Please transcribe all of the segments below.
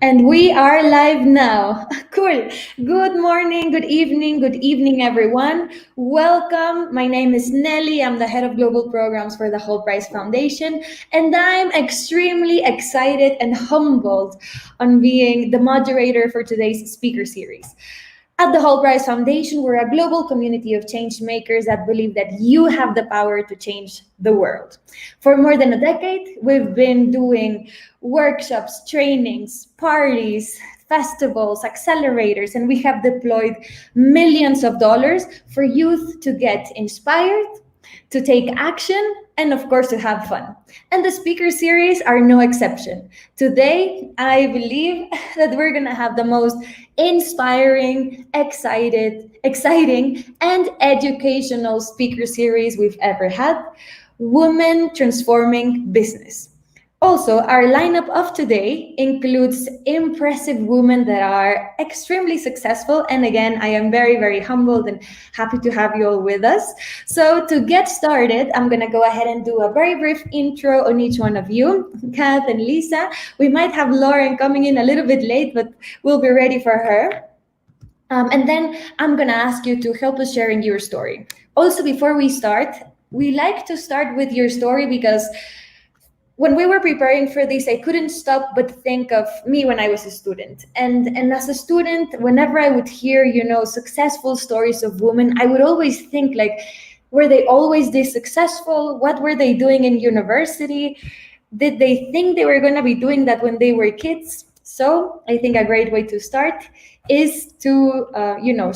And we are live now. Cool. Good morning, good evening, everyone. Welcome. My name is Nelly. I'm the head of global programs for the 𝗕𝗂𝘁𝗀 Foundation, and I'm extremely excited and humbled on being the moderator for today's speaker series. At the 𝗕𝗂𝘁𝗀 Foundation, we're a global community of change makers that believe that you have the power to change the world. For more than a decade, we've been doing workshops, trainings, parties, festivals, accelerators, and we have deployed millions of dollars for youth to get inspired, to take action, and of course to have fun. And the speaker series are no exception. Today, I believe that we're gonna have the most inspiring, exciting, and educational speaker series we've ever had, Women Transforming Business. Also, our lineup of today includes impressive women that are extremely successful. And again, I am very, very humbled and happy to have you all with us. So to get started, I'm going to go ahead and do a very brief intro on each one of you, Kath and Lisa. We might have Lauren coming in a little bit late, but we'll be ready for her. And then I'm going to ask you to help us sharing your story. Also, before we start, we like to start with your story because when we were preparing for this, I couldn't stop but think of me when I was a student. And as a student, whenever I would hear, successful stories of women, I would always think like, were they always this successful? What were they doing in university? Did they think they were going to be doing that when they were kids? So I think a great way to start is to,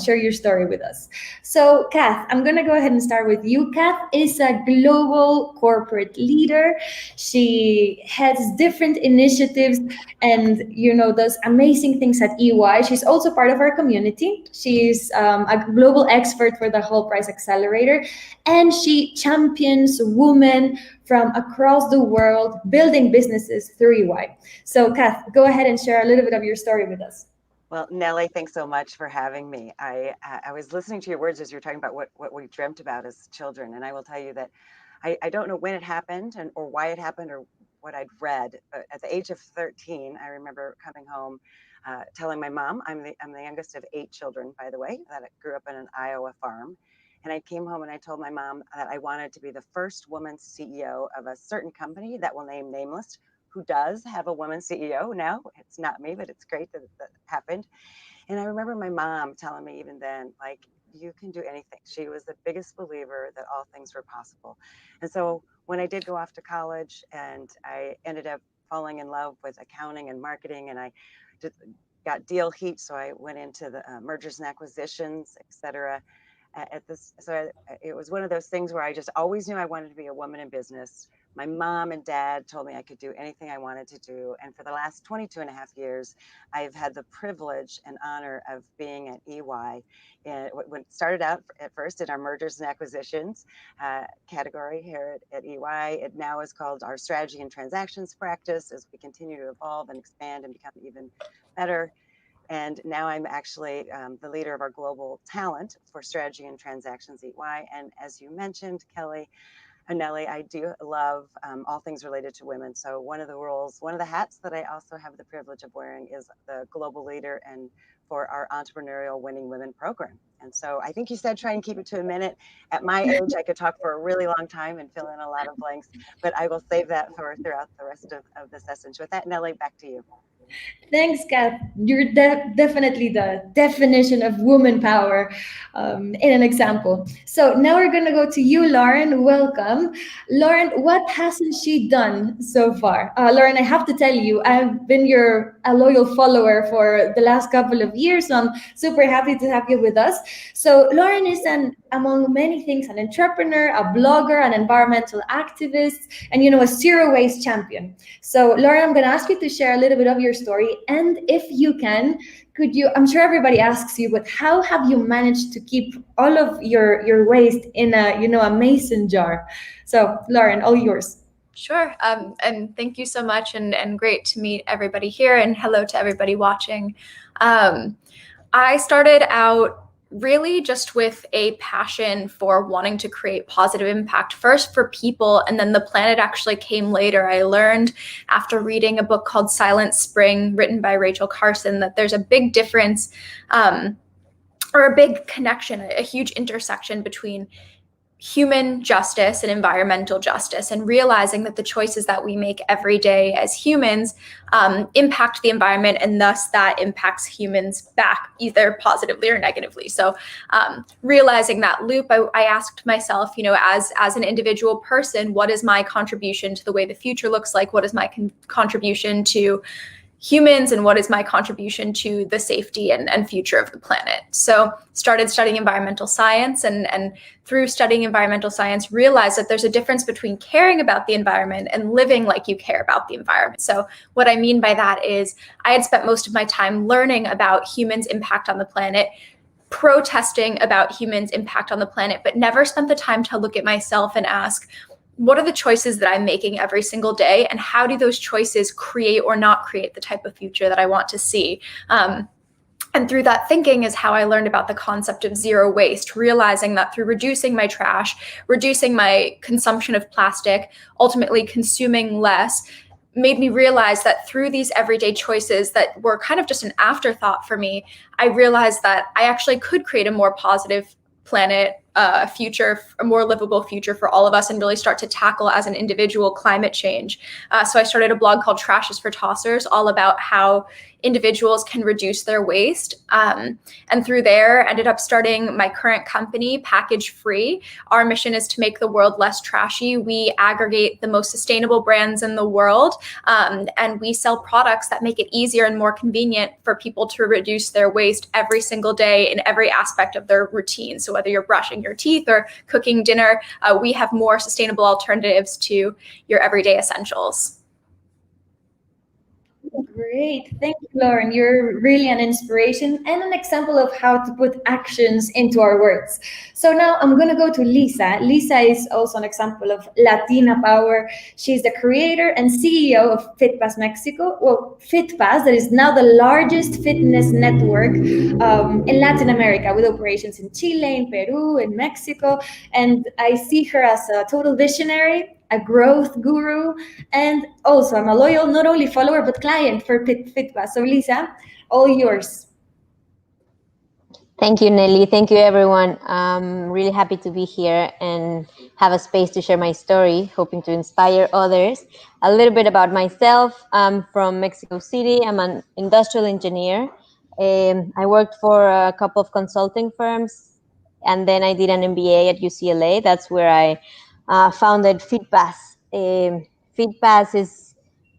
share your story with us. So Kath, I'm going to go ahead and start with you. Kath is a global corporate leader. She has different initiatives and, does amazing things at EY. She's also part of our community. She's a global expert for the 𝗕𝗂𝘁𝗀 Accelerator, and she champions women from across the world building businesses through EY. So Kath, go ahead and share a little bit of your story with us. Well, Nelly, thanks so much for having me. I was listening to your words as you were talking about what we dreamt about as children. And I will tell you that I don't know when it happened or why it happened or what I'd read. But at the age of 13, I remember coming home, telling my mom, I'm the youngest of 8 children, by the way, that grew up in an Iowa farm. And I came home and I told my mom that I wanted to be the first woman CEO of a certain company that will name nameless, who does have a woman CEO now. It's not me, but it's great that that happened. And I remember my mom telling me even then, like, you can do anything. She was the biggest believer that all things were possible. And so when I did go off to college and I ended up falling in love with accounting and marketing, and I got deal heat, so I went into the mergers and acquisitions, et cetera. It was one of those things where I just always knew I wanted to be a woman in business. My mom and dad told me I could do anything I wanted to do. And for the last 22 and a half years, I've had the privilege and honor of being at EY. When it started out at first in our mergers and acquisitions category here at EY, it now is called our strategy and transactions practice as we continue to evolve and expand and become even better. And now I'm actually the leader of our global talent for strategy and transactions at EY. And as you mentioned, Kelly, Nelly, I do love all things related to women. So one of the hats that I also have the privilege of wearing is the global leader and for our entrepreneurial Winning Women program. And so I think you said try and keep it to a minute. At my age, I could talk for a really long time and fill in a lot of blanks, but I will save that for throughout the rest of the session. So with that, Nelly, back to you. Thanks, Kath. You're definitely the definition of woman power in an example. So now we're going to go to you, Lauren. Welcome. Lauren, what hasn't she done so far? Lauren, I have to tell you, I've been a loyal follower for the last couple of years, so I'm super happy to have you with us. So Lauren is among many things, an entrepreneur, a blogger, an environmental activist, and a zero waste champion. So Lauren, I'm going to ask you to share a little bit of your story. And if you can, could you, I'm sure everybody asks you, but how have you managed to keep all of your waste in a mason jar? So Lauren, all yours. Sure. And thank you so much. And great to meet everybody here. And hello to everybody watching. I started out really just with a passion for wanting to create positive impact, first for people, and then the planet actually came later. I learned after reading a book called Silent Spring, written by Rachel Carson, that there's a big difference or a big connection, a huge intersection between human justice and environmental justice, and realizing that the choices that we make every day as humans impact the environment, and thus that impacts humans back either positively or negatively. So realizing that loop, I asked myself, as an individual person, what is my contribution to the way the future looks like? What is my contribution to humans, and what is my contribution to the safety and future of the planet? So started studying environmental science, and through studying environmental science, realized that there's a difference between caring about the environment and living like you care about the environment. So what I mean by that is I had spent most of my time learning about humans' impact on the planet, protesting about humans' impact on the planet, but never spent the time to look at myself and ask, what are the choices that I'm making every single day, and how do those choices create or not create the type of future that I want to see? And through that thinking is how I learned about the concept of zero waste, realizing that through reducing my trash, reducing my consumption of plastic, ultimately consuming less, made me realize that through these everyday choices that were kind of just an afterthought for me, I realized that I actually could create a more positive planet, future, a more livable future for all of us, and really start to tackle as an individual climate change. So I started a blog called Trash is for Tossers, all about how individuals can reduce their waste. And through there, ended up starting my current company, Package Free. Our mission is to make the world less trashy. We aggregate the most sustainable brands in the world, and we sell products that make it easier and more convenient for people to reduce their waste every single day in every aspect of their routine. So whether you're brushing your teeth or cooking dinner, we have more sustainable alternatives to your everyday essentials. Great. Thank you, Lauren. You're really an inspiration and an example of how to put actions into our words. So now I'm going to go to 𝗧𝗂. 𝗧𝗂 is also an example of Latina power. She's the creator and CEO of 𝗧𝗂𝘁 Mexico. Well, 𝗧𝗂𝘁, that is now the largest fitness network in Latin America, with operations in Chile, in Peru, in Mexico. And I see her as a total visionary, a growth guru, and also I'm a loyal, not only follower, but client for 𝗧𝗂𝘁. So 𝗧𝗂, all yours. Thank you, Nelly. Thank you, everyone. I'm really happy to be here and have a space to share my story, hoping to inspire others. A little bit about myself. I'm from Mexico City. I'm an industrial engineer. I worked for a couple of consulting firms, and then I did an MBA at UCLA. That's where I founded 𝗧𝗂𝘁. 𝗧𝗂𝘁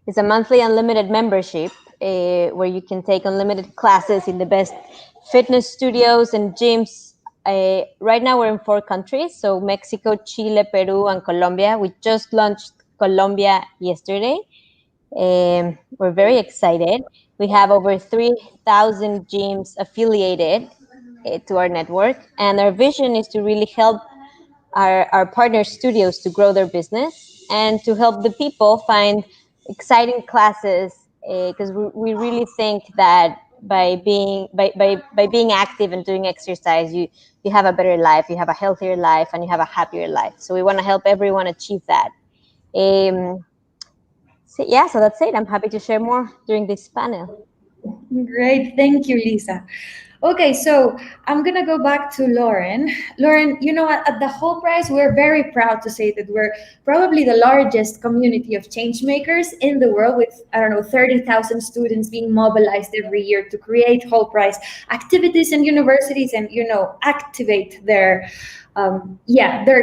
is a monthly unlimited membership where you can take unlimited classes in the best fitness studios and gyms. Right now we're in 4 countries, so Mexico, Chile, Peru, and Colombia. We just launched Colombia yesterday. We're very excited. We have over 3,000 gyms affiliated to our network, and our vision is to really help our partner studios to grow their business and to help the people find exciting classes, because we really think that by being active and doing exercise, you have a better life, you have a healthier life, and you have a happier life. So we want to help everyone achieve that. So that's it. I'm happy to share more during this panel. Great, thank you, 𝗧𝗂𝘁. Okay, so I'm gonna go back to Lauren. Lauren, at the Whole Price, we're very proud to say that we're probably the largest community of change makers in the world, with 30,000 students being mobilized every year to create Whole Price activities in universities and activate their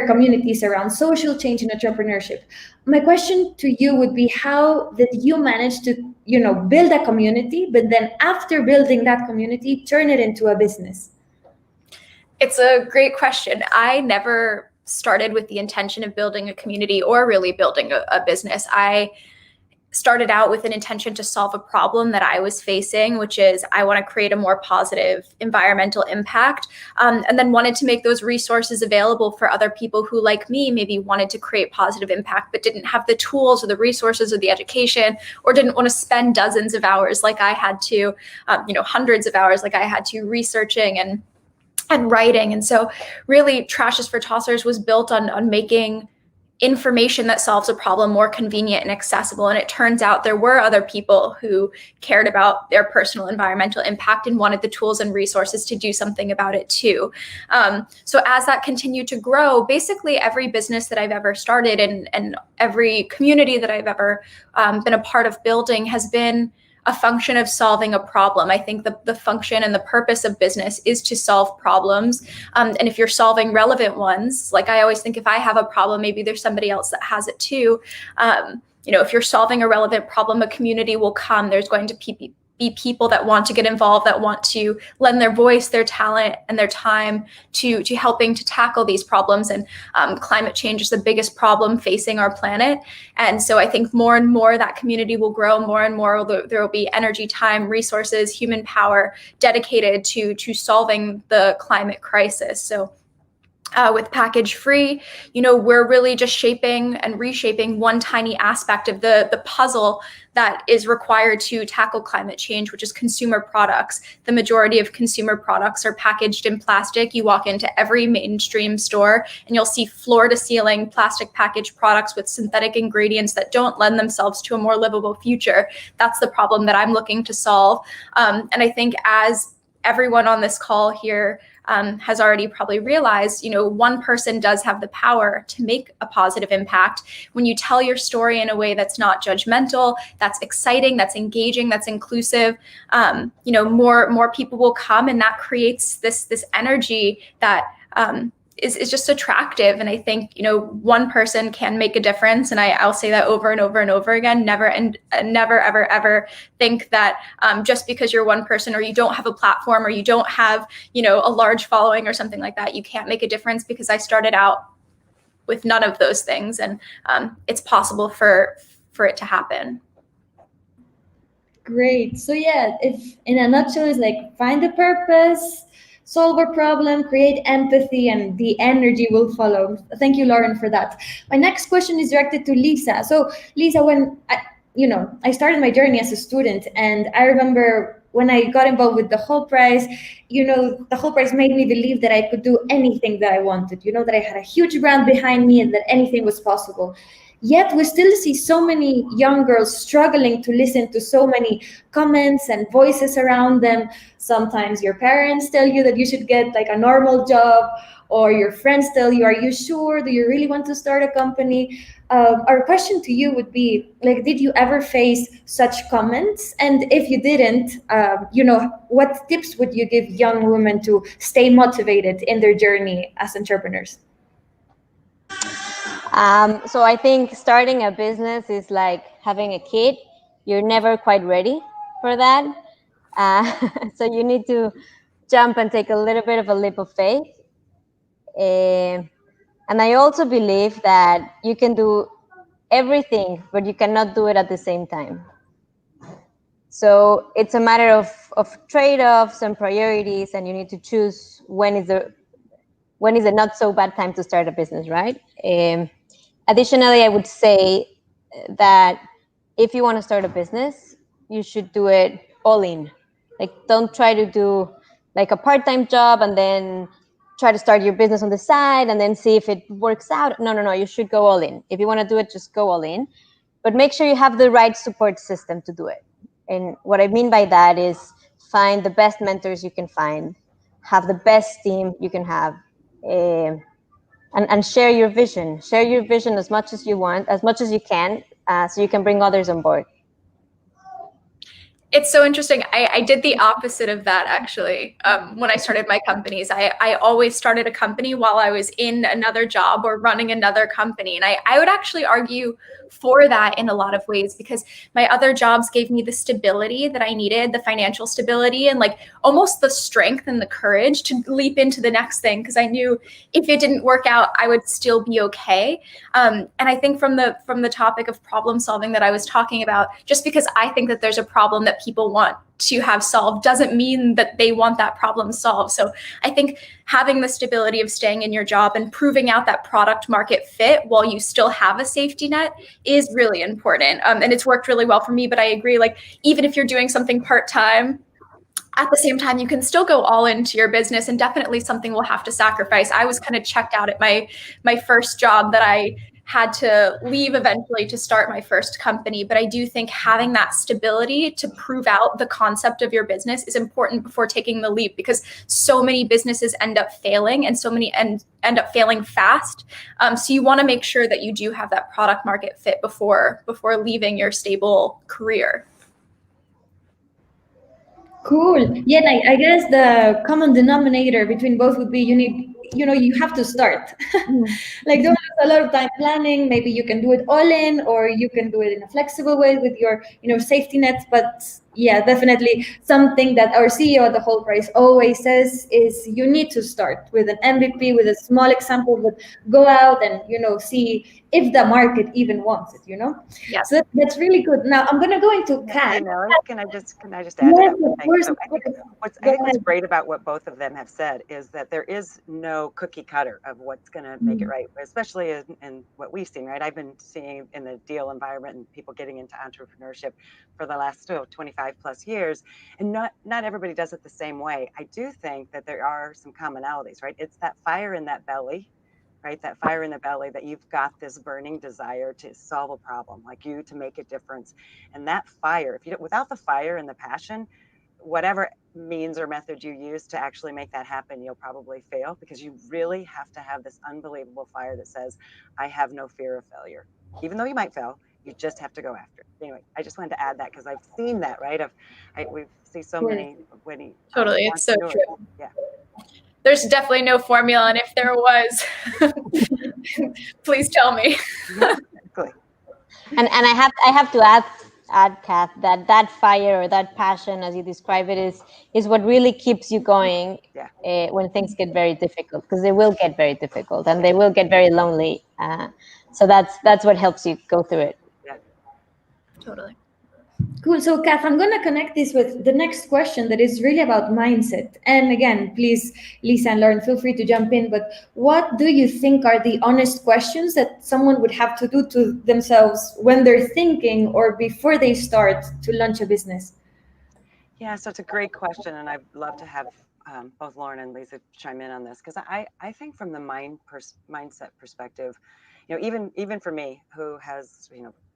communities around social change and entrepreneurship. My question to you would be, how did you manage to build a community, but then after building that community, turn it into a business? It's a great question. I never started with the intention of building a community or really building a business. I started out with an intention to solve a problem that I was facing, which is I want to create a more positive environmental impact, and then wanted to make those resources available for other people who, like me, maybe wanted to create positive impact, but didn't have the tools or the resources or the education, or didn't want to spend dozens of hours like I had to, hundreds of hours like I had to researching and and writing. And so really Trash is for Tossers was built on making information that solves a problem more convenient and accessible. And it turns out there were other people who cared about their personal environmental impact and wanted the tools and resources to do something about it too. So as that continued to grow, basically every business that I've ever started and every community that I've ever been a part of building has been a function of solving a problem. I think the function and the purpose of business is to solve problems. And if you're solving relevant ones, like I always think if I have a problem, maybe there's somebody else that has it too. If you're solving a relevant problem, a community will come. There's going to be people that want to get involved, that want to lend their voice, their talent, and their time to helping to tackle these problems. And climate change is the biggest problem facing our planet. And so I think more and more that community will grow, more and more there will be energy, time, resources, human power dedicated to solving the climate crisis. So with Package Free, we're really just shaping and reshaping one tiny aspect of the puzzle that is required to tackle climate change, which is consumer products. The majority of consumer products are packaged in plastic. You walk into every mainstream store and you'll see floor to ceiling plastic packaged products with synthetic ingredients that don't lend themselves to a more livable future. That's the problem that I'm looking to solve. And I think as everyone on this call here has already probably realized, one person does have the power to make a positive impact. When you tell your story in a way that's not judgmental, that's exciting, that's engaging, that's inclusive, more people will come, and that creates this energy that is just attractive. And I think, one person can make a difference. And I'll say that over and over and over again, never ever think that just because you're one person or you don't have a platform or you don't have, a large following or something like that, you can't make a difference, because I started out with none of those things. And it's possible for it to happen. Great. So yeah, if in a nutshell, it's like find the purpose, solve a problem, create empathy, and the energy will follow. Thank you, Lauren, for that. My next question is directed to Lisa. So Lisa, when I started my journey as a student, and I remember when I got involved with the 𝗁𝗂, the 𝗁𝗂 made me believe that I could do anything that I wanted, that I had a huge brand behind me and that anything was possible. Yet we still see so many young girls struggling to listen to so many comments and voices around them. Sometimes your parents tell you that you should get like a normal job, or your friends tell you, are you sure? Do you really want to start a company? Our question to you would be, did you ever face such comments? And if you didn't, what tips would you give young women to stay motivated in their journey as entrepreneurs? So I think starting a business is like having a kid. You're never quite ready for that. So you need to jump and take a little bit of a leap of faith. And I also believe that you can do everything, but you cannot do it at the same time. So it's a matter of trade-offs and priorities, and you need to choose when is a not so bad time to start a business, right? Additionally, I would say that if you want to start a business, you should do it all in. Don't try to do like a part-time job and then try to start your business on the side and then see if it works out. No, you should go all in. If you want to do it, just go all in. But make sure you have the right support system to do it. And what I mean by that is find the best mentors you can find, have the best team you can have, and share your vision. Share your vision as much as you want, as much as you can, so you can bring others on board. It's so interesting. I did the opposite of that, actually. When I started my companies, I always started a company while I was in another job or running another company. And I would actually argue for that in a lot of ways, because my other jobs gave me the stability that I needed, the financial stability, and like almost the strength and the courage to leap into the next thing, because I knew if it didn't work out, I would still be okay. And I think from the topic of problem solving that I was talking about, just because I think that there's a problem that people want to have solved doesn't mean that they want that problem solved. So I think having the stability of staying in your job and proving out that product market fit while you still have a safety net is really important. And it's worked really well for me. But I agree, like, even if you're doing something part-time, at the same time, you can still go all into your business, and definitely something we'll have to sacrifice. I was kind of checked out at my first job that I had to leave eventually to start my first company. But I do think having that stability to prove out the concept of your business is important before taking the leap, because so many businesses end up failing, and so many end up failing fast. So you want to make sure that you do have that product market fit before leaving your stable career. Cool. Yeah, like, I guess the common denominator between both would be you have to start. Like, don't lose a lot of time planning. Maybe you can do it all in, or you can do it in a flexible way with your safety nets. But yeah, definitely something that our CEO at the 𝗕𝗂𝘁 always says is you need to start with an MVP, with a small example, but go out and see if the market even wants it. Yes. So that's really good. Now I'm going to go into Kat. Can I just add to that one thing? So I think what's great about what both of them have said is that there is no cookie cutter of what's going to make it right, especially in what we've seen, right? I've been seeing in the deal environment and people getting into entrepreneurship for the last 25 plus years, and not everybody does it the same way. I do think that there are some commonalities, right? It's that fire in that belly, right? That fire in the belly, that you've got this burning desire to solve a problem, like to make a difference. And that fire, without the fire and the passion, whatever means or method you use to actually make that happen, you'll probably fail, because you really have to have this unbelievable fire that says, I have no fear of failure. Even though you might fail, you just have to go after it. Anyway, I just wanted to add that because I've seen that, right? We see so many. Totally, it's so true. Yeah. There's definitely no formula, and if there was, please tell me. Exactly. And I have to add, Kath, that fire or that passion, as you describe it, is what really keeps you going when things get very difficult, because they will get very difficult and they will get very lonely. So that's what helps you go through it. Yeah. Totally. Cool. So, Kath, I'm going to connect this with the next question that is really about mindset. And again, please, Lisa and Lauren, feel free to jump in. But what do you think are the honest questions that someone would have to do to themselves when they're thinking or before they start to launch a business? Yeah, so it's a great question. And I'd love to have both Lauren and Lisa chime in on this, because I think from the mindset perspective, even for me, who has,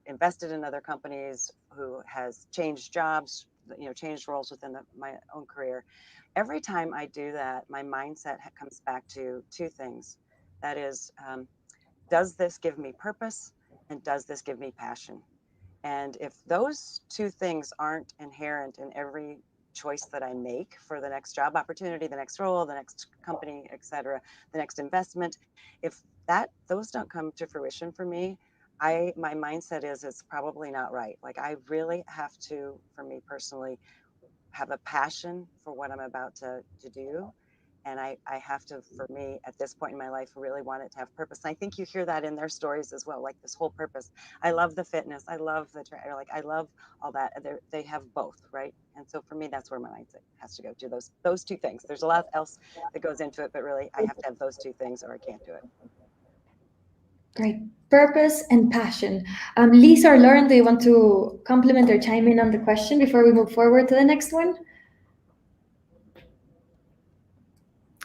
invested in other companies, who has changed jobs, changed roles within my own career. Every time I do that, my mindset comes back to two things. That is, does this give me purpose? And does this give me passion? And if those two things aren't inherent in every choice that I make for the next job opportunity, the next role, the next company, etc., the next investment, if those don't come to fruition for me, my mindset is it's probably not right. Like, I really have to, for me personally, have a passion for what I'm about to do. And I have to, for me, at this point in my life, really want it to have purpose. And I think you hear that in their stories as well, like this whole purpose. I love the fitness. I love I love all that. They have both, right? And so for me, that's where my mindset has to go to, those two things. There's a lot else that goes into it, but really I have to have those two things or I can't do it. Great. Purpose and passion. Lisa or Lauren, do you want to compliment or chime in on the question before we move forward to the next one?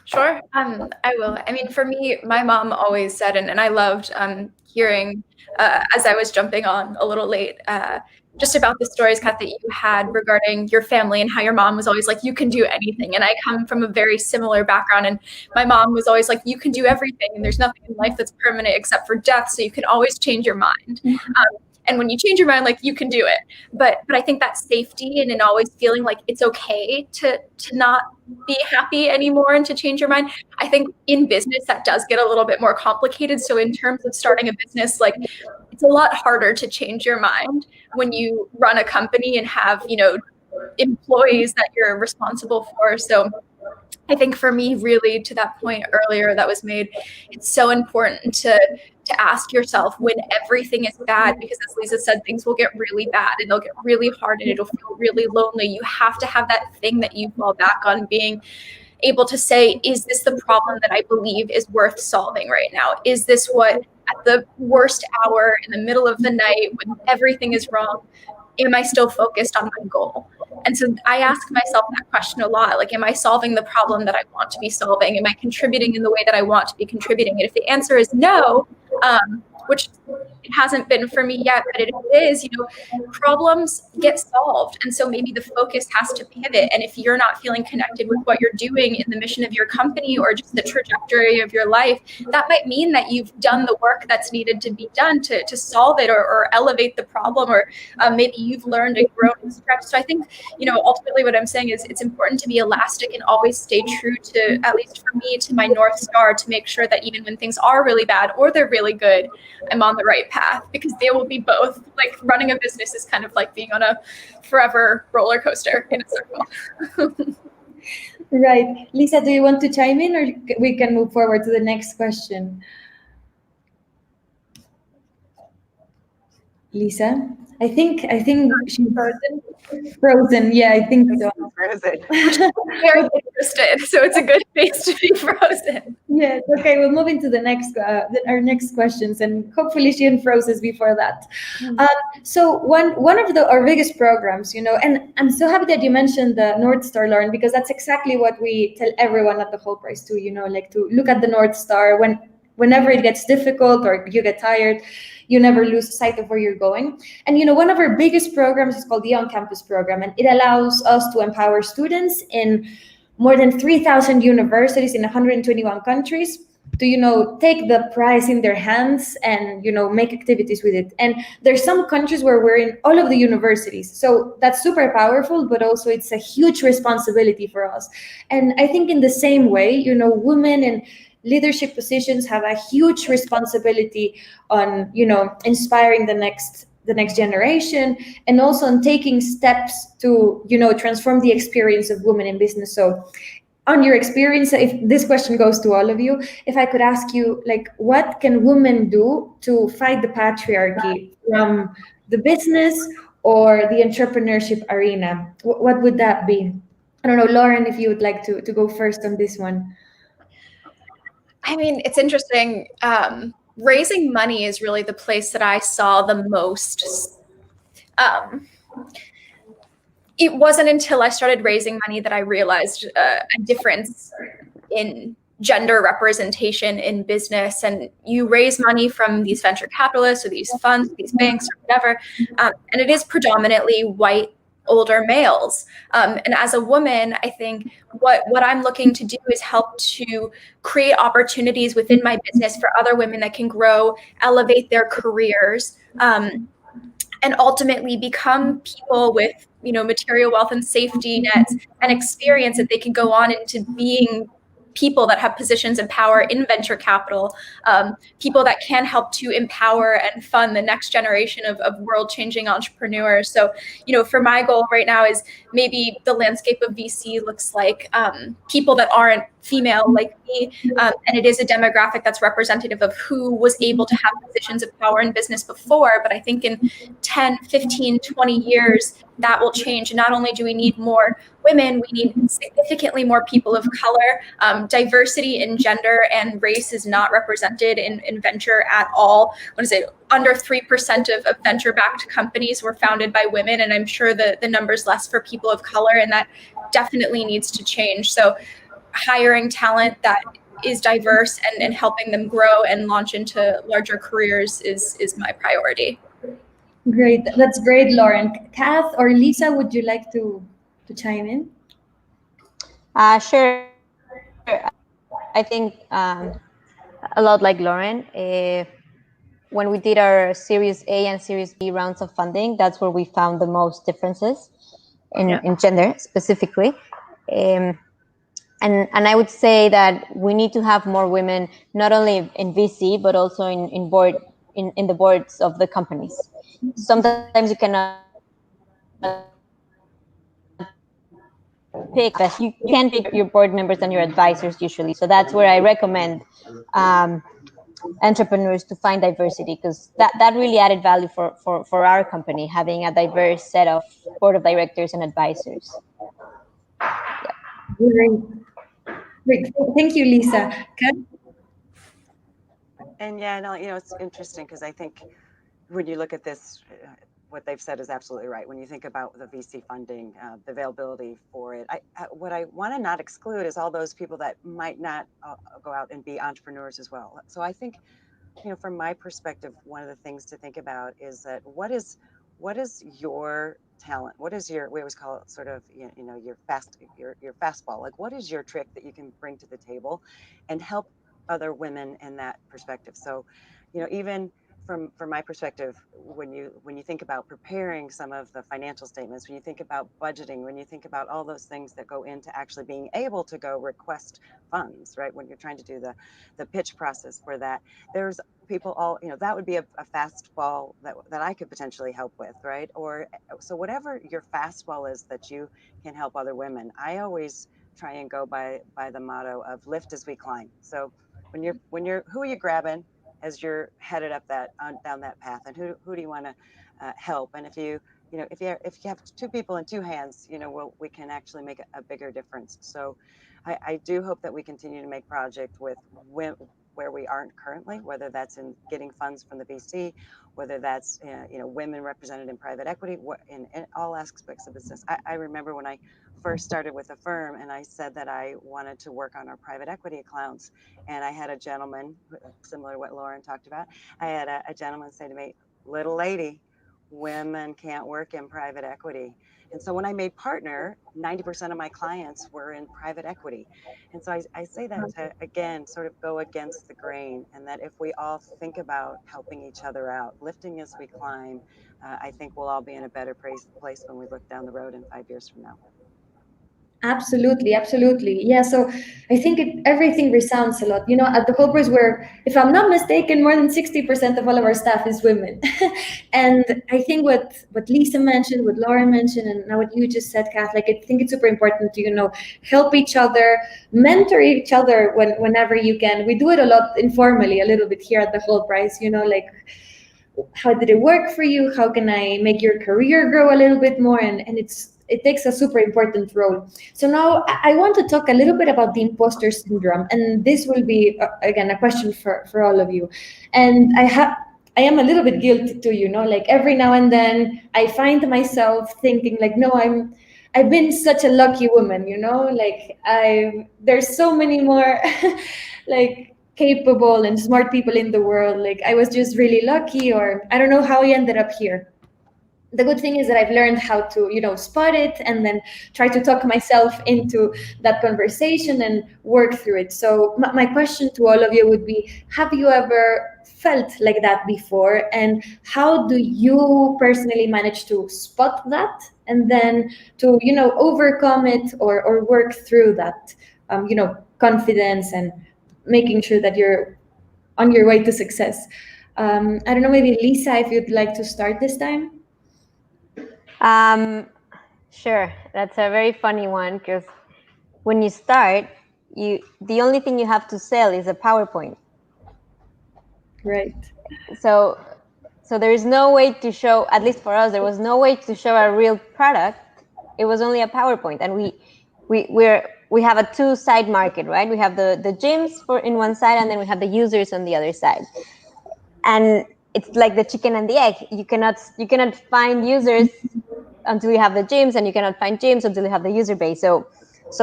Sure, I will. I mean, for me, my mom always said, and I loved hearing, as I was jumping on a little late, just about the stories, Kat, that you had regarding your family and how your mom was always like, you can do anything. And I come from a very similar background, and my mom was always like, you can do everything, and there's nothing in life that's permanent except for death, so you can always change your mind. And when you change your mind, like, you can do it. But I think that safety and in always feeling like it's okay to not be happy anymore and to change your mind, I think in business that does get a little bit more complicated. So in terms of starting a business, like, it's a lot harder to change your mind when you run a company and have, employees that you're responsible for. So I think for me, really, to that point earlier that was made, it's so important to ask yourself when everything is bad, because as Lisa said, things will get really bad and they'll get really hard and it'll feel really lonely. You have to have that thing that you fall back on, being able to say, is this the problem that I believe is worth solving right now? Is this what, at the worst hour in the middle of the night when everything is wrong, am I still focused on my goal? And so I ask myself that question a lot. Like, am I solving the problem that I want to be solving? Am I contributing in the way that I want to be contributing? And if the answer is no, which it hasn't been for me yet, but it is, problems get solved. And so maybe the focus has to pivot. And if you're not feeling connected with what you're doing in the mission of your company or just the trajectory of your life, that might mean that you've done the work that's needed to be done to solve it or elevate the problem, or maybe you've learned and grown and stretched. So I think, ultimately what I'm saying is it's important to be elastic and always stay true to, at least for me, to my North Star, to make sure that even when things are really bad or they're really good, I'm on the right path, because they will be both. Like, running a business is kind of like being on a forever roller coaster in a circle. Right. Lisa, do you want to chime in, or we can move forward to the next question? Lisa, I think she's frozen. Yeah, I think so. Frozen. Very interested, so it's a good place to be frozen. Yes. Okay, we'll move into the next our next questions, and hopefully she unfrozen before that. So one of our biggest programs, and I'm so happy that you mentioned the North Star, Lauren, because that's exactly what we tell everyone at the Whole Price too. Like, to look at the North Star whenever it gets difficult or you get tired. You never lose sight of where you're going. And one of our biggest programs is called the On-Campus program, and it allows us to empower students in more than 3,000 universities in 121 countries to take the prize in their hands and make activities with it. And there's some countries where we're in all of the universities, so that's super powerful, but also it's a huge responsibility for us. And I think in the same way, women in leadership positions have a huge responsibility on inspiring the next generation, and also on taking steps to transform the experience of women in business. So on your experience, if this question goes to all of you, if I could ask you, like, what can women do to fight the patriarchy from the business or the entrepreneurship arena, what would that be? I don't know, Lauren, if you would like to go first on this one. I mean, it's interesting. Raising money is really the place that I saw the most. It wasn't until I started raising money that I realized a difference in gender representation in business. And you raise money from these venture capitalists or these funds, these banks or whatever, and it is predominantly white older males. And as a woman, I think what I'm looking to do is help to create opportunities within my business for other women that can grow, elevate their careers, and ultimately become people with material wealth and safety nets and experience that they can go on into being people that have positions of power in venture capital, people that can help to empower and fund the next generation of world-changing entrepreneurs. So, for my goal right now is maybe the landscape of VC looks like people that aren't female like me, and it is a demographic that's representative of who was able to have positions of power in business before. But I think in 10, 15, 20 years, that will change. And not only do we need more women, we need significantly more people of color. Diversity in gender and race is not represented in venture at all. What is it? Under 3% of venture-backed companies were founded by women, and I'm sure the number's less for people of color, and that definitely needs to change. So hiring talent that is diverse and helping them grow and launch into larger careers is my priority. Great. That's great, Lauren. Kath or Lisa, would you like to chime in? Sure. I think a lot like Lauren. When we did our Series A and Series B rounds of funding, that's where we found the most differences in gender specifically. And I would say that we need to have more women, not only in VC, but also in the boards of the companies. Sometimes you cannot pick, but you can pick your board members and your advisors usually. So that's where I recommend entrepreneurs to find diversity, because that really added value for our company, having a diverse set of board of directors and advisors. Great. Thank you, Lisa. Kat? And yeah, no, it's interesting because I think when you look at this what they've said is absolutely right. When you think about the VC funding, the availability for it, what I want to not exclude is all those people that might not go out and be entrepreneurs as well. So I think, from my perspective, one of the things to think about is that what is your talent? What is your, we always call it sort of, your fastball. Like, what is your trick that you can bring to the table and help other women in that perspective? So, even from my perspective, when you think about preparing some of the financial statements, when you think about budgeting, when you think about all those things that go into actually being able to go request funds, right? When you're trying to do the pitch process for that, there's people all, that would be a fastball that I could potentially help with, right? Or so whatever your fastball is that you can help other women, I always try and go by the motto of lift as we climb. So when you're who are you grabbing as you're headed up down that path, and who do you want to help? And if you have two people and two hands, we can actually make a bigger difference. So I do hope that we continue to make project with where we aren't currently, whether that's in getting funds from the VC, whether that's women represented in private equity, in all aspects of business. I remember when I first started with a firm and I said that I wanted to work on our private equity accounts, and I had a gentleman, similar to what Lauren talked about, I had a gentleman say to me, "Little lady, women can't work in private equity." And so when I made partner, 90% of my clients were in private equity. And so I say that to, again, sort of go against the grain, and that if we all think about helping each other out, lifting as we climb, I think we'll all be in a better place when we look down the road in 5 years from now. Absolutely, absolutely. Yeah, so I think everything resounds a lot. At the Hoppers, where, if I'm not mistaken, more than 60% of all of our staff is women. And I think what Lisa mentioned, what Lauren mentioned, and now what you just said, Kath, I think it's super important to, help each other, mentor each other whenever you can. We do it a lot informally, a little bit here at the Whole Price, how did it work for you? How can I make your career grow a little bit more? And it takes a super important role. So now I want to talk a little bit about the imposter syndrome, and this will be again a question for all of you. And I am a little bit guilty too, every now and then I find myself thinking no, I've been such a lucky woman, there's so many more capable and smart people in the world. I was just really lucky, or I don't know how I ended up here. The good thing is that I've learned how to, spot it and then try to talk myself into that conversation and work through it. So my question to all of you would be, have you ever felt like that before? And how do you personally manage to spot that and then to, overcome it or work through that, confidence and making sure that you're on your way to success? I don't know, maybe Lisa, if you'd like to start this time. Sure. That's a very funny one, because when you start, the only thing you have to sell is a PowerPoint. Right. So there is no way to show, at least for us, there was no way to show a real product. It was only a PowerPoint, and we have a two-side market, right? We have the gyms in one side, and then we have the users on the other side. And it's like the chicken and the egg. You cannot find users until you have the gyms, and you cannot find gyms until you have the user base. So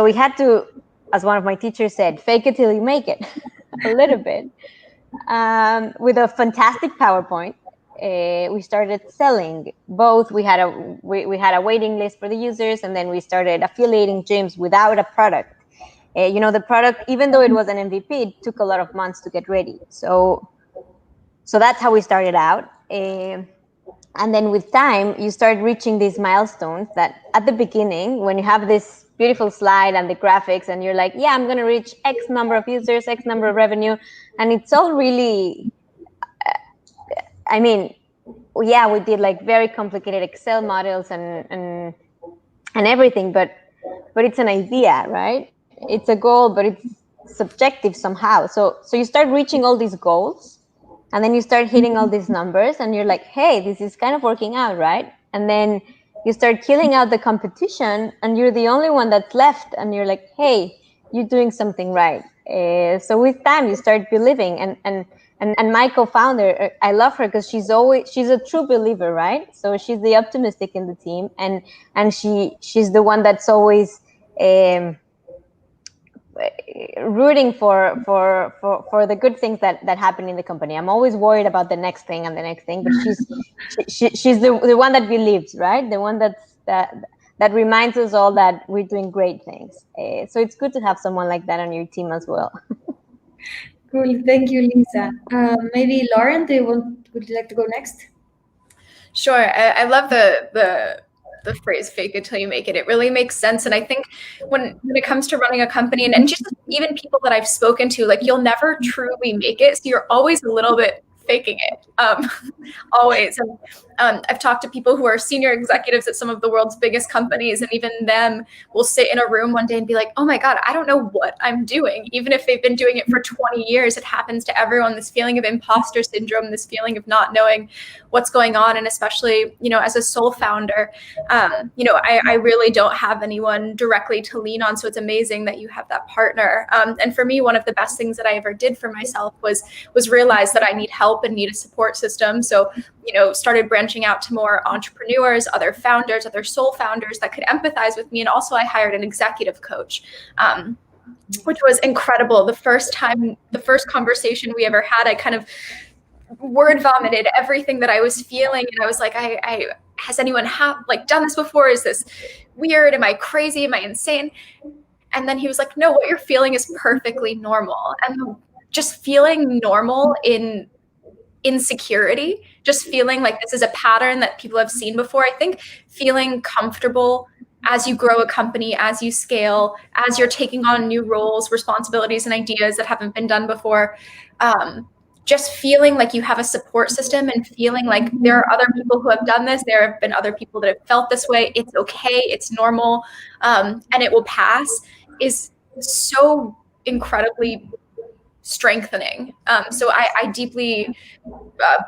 we had to, as one of my teachers said, fake it till you make it, a little bit. With a fantastic PowerPoint, we started selling both. We had a waiting list for the users, and then we started affiliating gyms without a product. The product, even though it was an MVP, it took a lot of months to get ready. So that's how we started out. And then with time, you start reaching these milestones that at the beginning, when you have this beautiful slide and the graphics, and you're like, yeah, I'm going to reach X number of users, X number of revenue. And it's all really, we did very complicated Excel models and everything, but it's an idea, right? It's a goal, but it's subjective somehow. So you start reaching all these goals, and then you start hitting all these numbers, and you're like, hey, this is kind of working out, right? And then you start killing out the competition, and you're the only one that's left, and you're like, hey, you're doing something right. So with time, you start believing, and And my co-founder, I love her because she's a true believer, right? So she's the optimistic in the team, and she's the one that's always rooting for the good things that happen in the company. I'm always worried about the next thing and the next thing, but she's the one that believes, right? The one that reminds us all that we're doing great things. So it's good to have someone like that on your team as well. Cool, thank you, Lisa. Maybe Lauren, would you like to go next? Sure. I love the phrase "fake it till you make it." It really makes sense. And I think when it comes to running a company, and just even people that I've spoken to, like, you'll never truly make it. So you're always a little bit faking it, always. And I've talked to people who are senior executives at some of the world's biggest companies, and even them will sit in a room one day and be like, oh my God, I don't know what I'm doing. Even if they've been doing it for 20 years, it happens to everyone, this feeling of imposter syndrome, this feeling of not knowing what's going on. And especially, as a sole founder, I really don't have anyone directly to lean on. So it's amazing that you have that partner. And for me, one of the best things that I ever did for myself was realize that I need help and need a support system. So, started branching out to more entrepreneurs, other founders, other sole founders that could empathize with me. And also I hired an executive coach, which was incredible. The first conversation we ever had, I kind of word vomited everything that I was feeling. And I was like, has anyone done this before? Is this weird? Am I crazy? Am I insane? And then he was like, no, what you're feeling is perfectly normal. And just feeling normal in insecurity, just feeling like this is a pattern that people have seen before. I think feeling comfortable as you grow a company, as you scale, as you're taking on new roles, responsibilities, and ideas that haven't been done before, just feeling like you have a support system and feeling like there are other people who have done this. There have been other people that have felt this way. It's okay. It's normal. And it will pass is so incredibly strengthening. So I deeply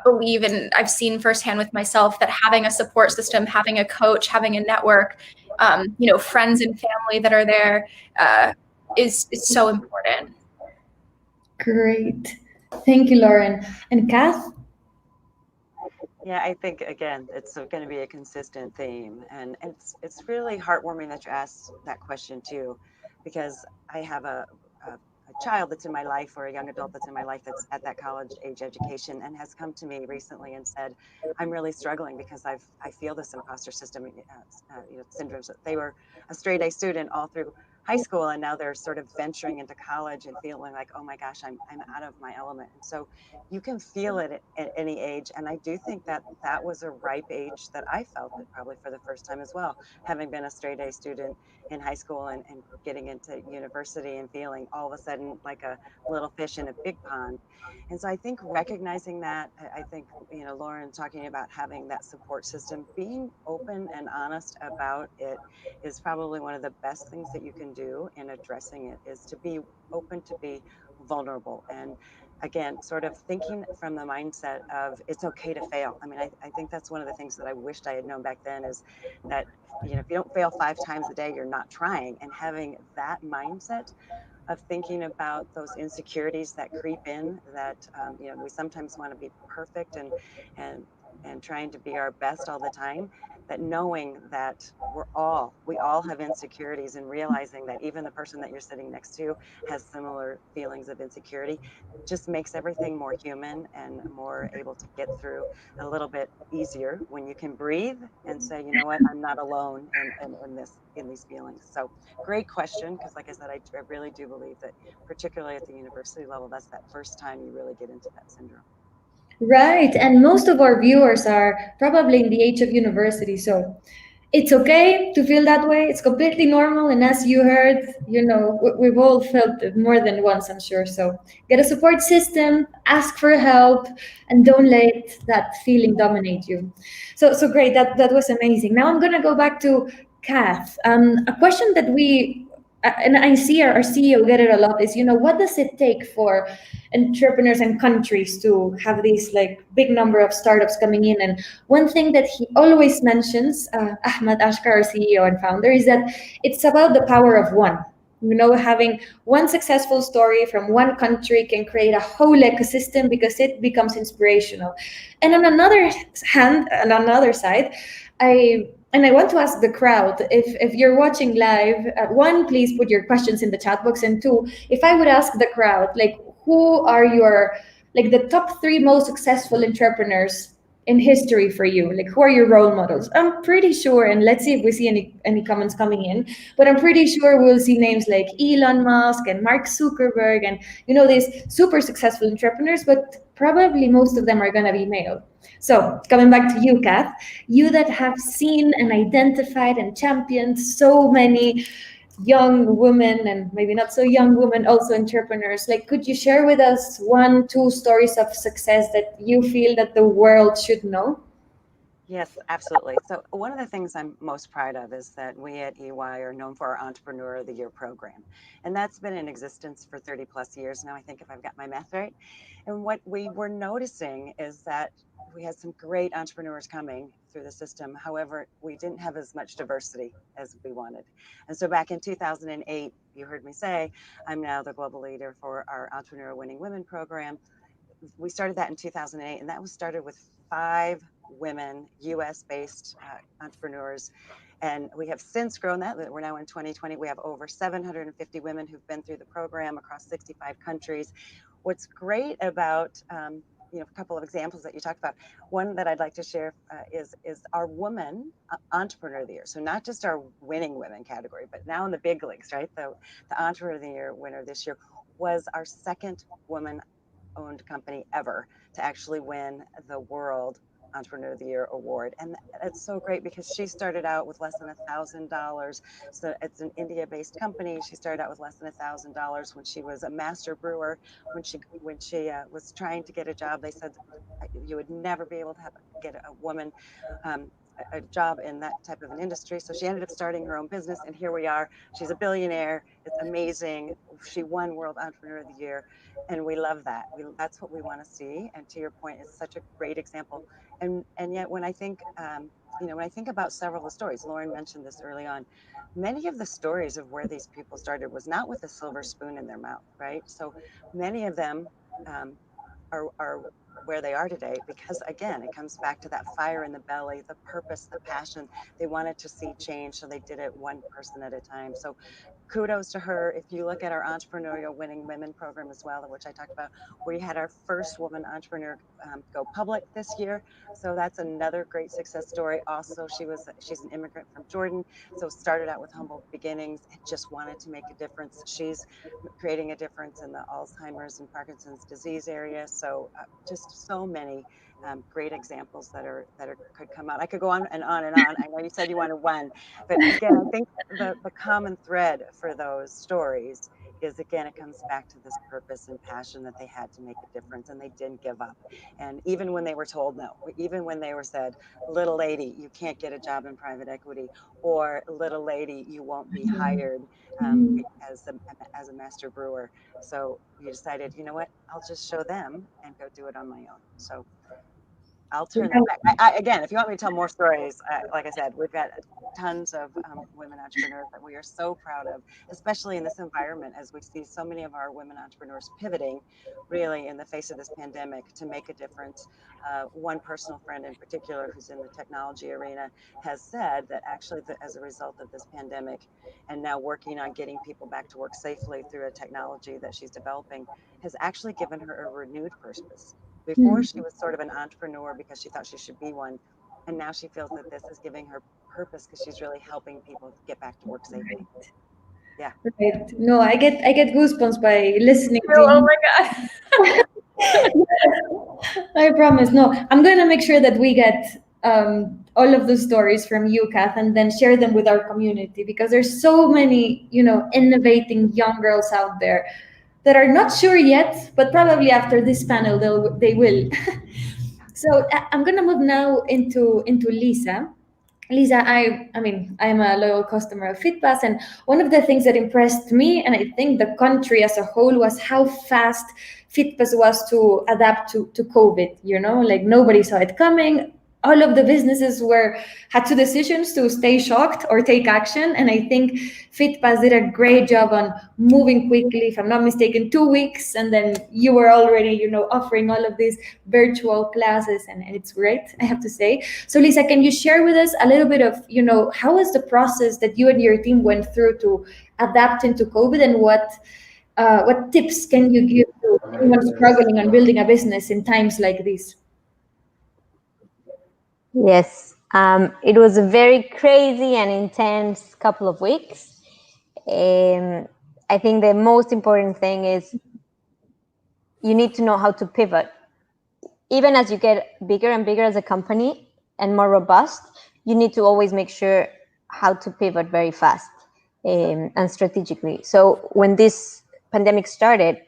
believe, and I've seen firsthand with myself, that having a support system, having a coach, having a network, friends and family that are there is so important. Great. Thank you, Lauren. And 𝗂𝘂? Yeah, I think, again, it's going to be a consistent theme. And it's really heartwarming that you asked that question, too, because I have a child that's in my life, or a young adult that's in my life, that's at that college age education, and has come to me recently and said, I'm really struggling because I feel this imposter syndrome. They were a straight A student all through high school, and now they're sort of venturing into college and feeling like, oh my gosh, I'm out of my element. And so you can feel it at any age. And I do think that was a ripe age that I felt it probably for the first time as well, having been a straight A student in high school and getting into university and feeling all of a sudden like a little fish in a big pond. And so I think recognizing that, I think, Lauren talking about having that support system, being open and honest about it is probably one of the best things that you can do in addressing it, is to be open, to be vulnerable. And again, sort of thinking from the mindset of it's okay to fail. I mean, I think that's one of the things that I wished I had known back then, is that, if you don't fail 5 times a day, you're not trying. And having that mindset of thinking about those insecurities that creep in, that, we sometimes want to be perfect and trying to be our best all the time, that knowing that we all have insecurities, and realizing that even the person that you're sitting next to has similar feelings of insecurity just makes everything more human and more able to get through a little bit easier when you can breathe and say, you know what, I'm not alone in these feelings. So great question, because like I said, I really do believe that particularly at the university level, that's that first time you really get into that syndrome. Right, and most of our viewers are probably in the age of university, so it's okay to feel that way. It's completely normal, and as you heard, we've all felt it more than once, I'm sure. So get a support system, ask for help, and don't let that feeling dominate you. So great, that was amazing. Now I'm gonna go back to 𝗂𝘂. A question that and I see our CEO get it a lot, is, what does it take for entrepreneurs and countries to have these big number of startups coming in? And one thing that he always mentions, Ahmed Ashkar, our CEO and founder, is that it's about the power of one. You know, having one successful story from one country can create a whole ecosystem because it becomes inspirational. And on another hand, on another side, I want to ask the crowd, if you're watching live, one, please put your questions in the chat box, and two, if I would ask the crowd, like, who are your, like, the top 3 most successful entrepreneurs in history for you? Like, who are your role models? I'm pretty sure, and let's see if we see any comments coming in, but I'm pretty sure we'll see names like Elon Musk and Mark Zuckerberg and, you know, these super successful entrepreneurs, but probably most of them are going to be male. So coming back to you, 𝗂𝘂, you that have seen and identified and championed so many young women, and maybe not so young women, also entrepreneurs, like, could you share with us 1, 2 stories of success that you feel that the world should know? Yes, absolutely. So one of the things I'm most proud of is that we at EY are known for our Entrepreneur of the Year program. And that's been in existence for 30 plus years now, I think, if I've got my math right. And what we were noticing is that we had some great entrepreneurs coming through the system. However, we didn't have as much diversity as we wanted. And so back in 2008, you heard me say, I'm now the global leader for our Entrepreneur Winning Women program. We started that in 2008, and that was started with 5 women, US-based entrepreneurs. And we have since grown that. We're now in 2020. We have over 750 women who've been through the program across 65 countries. What's great about, you know, a couple of examples that you talked about. One that I'd like to share is our Woman Entrepreneur of the Year. So not just our Winning Women category, but now in the big leagues, right? The Entrepreneur of the Year winner this year was our second woman-owned company ever to actually win the World Entrepreneur of the Year award. And it's so great because she started out with less than $1,000. So it's an India-based company. She started out with less than $1,000 when she was a master brewer. When she was trying to get a job, they said you would never be able to get a woman a job in that type of an industry. So she ended up starting her own business, and here we are. She's a billionaire. It's amazing. She won World Entrepreneur of the Year, and we love that. That's what we want to see. And to your point, it's such a great example. And yet, when I think, you know, when I think about several of the stories, Lauren mentioned this early on, many of the stories of where these people started was not with a silver spoon in their mouth, right? So many of them are where they are today because, again, it comes back to that fire in the belly, the purpose, the passion. They wanted to see change, so they did it one person at a time. So kudos to her. If you look at our Entrepreneurial Winning Women program as well, which I talked about, we had our first woman entrepreneur go public this year. So that's another great success story. Also, she's an immigrant from Jordan, so started out with humble beginnings and just wanted to make a difference. She's creating a difference in the Alzheimer's and Parkinson's disease area. So just so many great examples that could come out. I could go on and on and on. I know you said you wanted one, but again, I think the common thread for those stories is, again, it comes back to this purpose and passion that they had to make a difference, and they didn't give up. And even when they were told no, even when they were said, little lady, you can't get a job in private equity, or little lady, you won't be hired as a master brewer. So you decided, you know what, I'll just show them and go do it on my own. So I'll turn that back. Again, if you want me to tell more stories, like I said, we've got tons of women entrepreneurs that we are so proud of, especially in this environment, as we see so many of our women entrepreneurs pivoting really in the face of this pandemic to make a difference. One personal friend in particular who's in the technology arena has said that actually as a result of this pandemic and now working on getting people back to work safely through a technology that she's developing has actually given her a renewed purpose. Before, she was sort of an entrepreneur because she thought she should be one. And now she feels that this is giving her purpose because she's really helping people get back to work safely. Yeah. Right. No, I get goosebumps by listening to Oh you. my God. I promise. No, I'm going to make sure that we get all of the stories from you, 𝗂𝘂, and then share them with our community, because there's so many, you know, innovating young girls out there that are not sure yet, but probably after this panel they will. So I'm gonna move now into 𝗬𝘂. 𝗬𝘂, I mean, I'm a loyal customer of FitPass, and one of the things that impressed me, and I think the country as a whole, was how fast FitPass was to adapt to COVID. You know, like, nobody saw it coming. all of the businesses had two decisions: to stay shocked or take action. And I think 𝗧𝘂𝘶 did a great job on moving quickly. If I'm not mistaken, 2 weeks, and then you were already, offering all of these virtual classes, and it's great, I have to say. So Lisa, can you share with us a little bit of, how was the process that you and your team went through to adapt into COVID, and what tips can you give to anyone struggling on building a business in times like these? Yes, it was a very crazy and intense couple of weeks. I think the most important thing is you need to know how to pivot. Even as you get bigger and bigger as a company and more robust, you need to always make sure how to pivot very fast and strategically. So when this pandemic started,